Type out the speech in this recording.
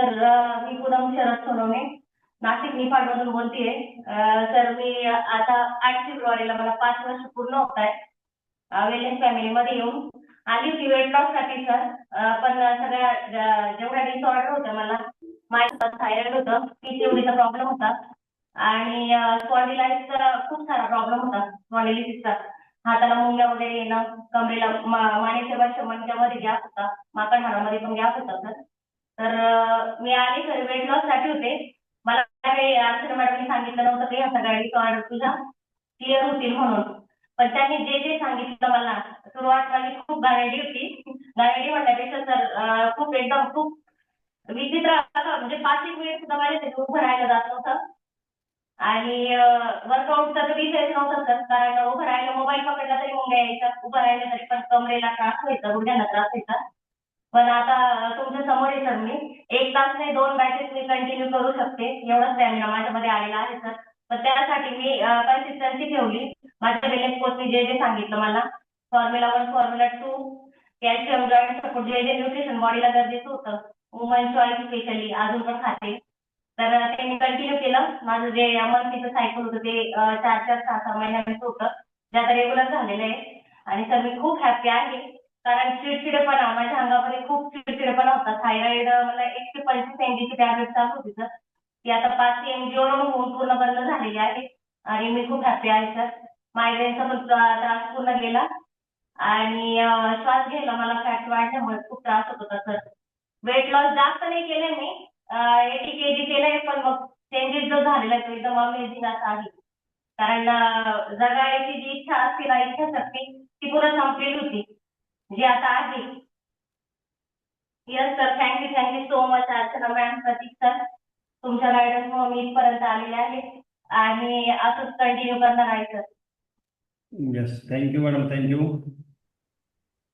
Sir, मी पूनम शरद सोनवणे, नाशिक निफाडमधून बोलतेय. Sir, मी आता 8 फेब्रुवारीला मला 5 वर्ष पूर्ण होत आहे वेलनेस फॅमिलीमध्ये येऊन. आली होती वेट लॉससाठी सर. पण सगळ्या जेवढ्या डिसऑर्डर होत्या मला, माझ्या थायरॉइड होतं, पीसीओडीचा प्रॉब्लेम होता आणि स्पॉन्डिलायटिसचा खूप सारा प्रॉब्लेम होता. स्पॉन्डिलिटिसचा हाताला मुंग्या वगैरे येणं, कमरेला मानेच्या वरच्या मणक्यामध्ये गॅप होता, माकड पण गॅप होता सर. तर मी आले सर वेट लॉस साठी होते. मला काही अर्चना मॅडमनी सांगितलं नव्हतं की ह्या सगळ्या डिसऑर्डर तुझ्या क्लिअर होतील म्हणून. पण त्यांनी जे जे सांगितलं मला, सुरुवात माझी खूप घाणेरडी होती. घाणेरडी म्हणण्यापेक्षा सर खूप एकदम खूप विचित्र असं, म्हणजे 5 मिनिट सुद्धा माझ्यासाठी उभं राहायला जात नव्हतं. आणि वर्कआउटचा तर विषयच नव्हता सर, कारण उभं राहायला मोबाईल पकडला तरी मुंग्या यायच्या, उभं राहिलं तरी पण कमरेला त्रास व्हायचा, गुडघ्याला त्रास व्हायचा. पण आता तुमच्या समोर आहे सर, मी 1 तास नाही 2 बॅचेस मी कंटिन्यू करू शकते, एवढा स्टॅमिना माझ्यामध्ये आलेला आहे सर. पण त्यासाठी मी कन्सिस्टन्सी ठेवली. माझ्या वेलनेस कोचने जे जे सांगितलं मला, formula 1 formula 2, calcium joint support, जे जे न्यूट्रिशन बॉडीला गरजेचं होतं, वुमन चॉईस स्पेशली अजून पण खाते. तर ते मी कंटिन्यू केलं. माझं जे मंथलीचं सायकल होतं ते 4-4, 6-6 महिन्याचं होतं, जे आता रेग्युलर झालेलं आहे. आणि सर मी खूप हॅपी आहे, कारण चिडचिडेपणा माझ्या अंगामध्ये खूप चिडचिडेपणा होता. थायरॉइड मला 125 mg ची टॅब्लेट चालू होती सर, ती आता 5 mg होऊन पूर्ण बंद झालेली आहे. आणि मी खूप हॅपी आहे सर. मायग्रेनचा पण त्रास पूर्ण गेला. आणि श्वास घ्यायला मला फॅट वाढल्यामुळे खूप त्रास होत होता सर. वेट लॉस जास्त नाही केले मी, 80 kg केलंय, पण मग चेंजेस जो झालेला आहे तो एकदम अमेझिंग असा आहे. कारण जगायची जी इच्छा असते ना, इच्छाशक्ती, ती पुन्हा संपलेली होती, जी आता आहे. Yes sir, thank you so much Archana ma'am, Prateek sir. तुमच्या गायडन्समुळे मी इथपर्यंत आलेले आहे आणि असंच कंटिन्यू करणार आहे sir. Yes, thank you madam, thank you.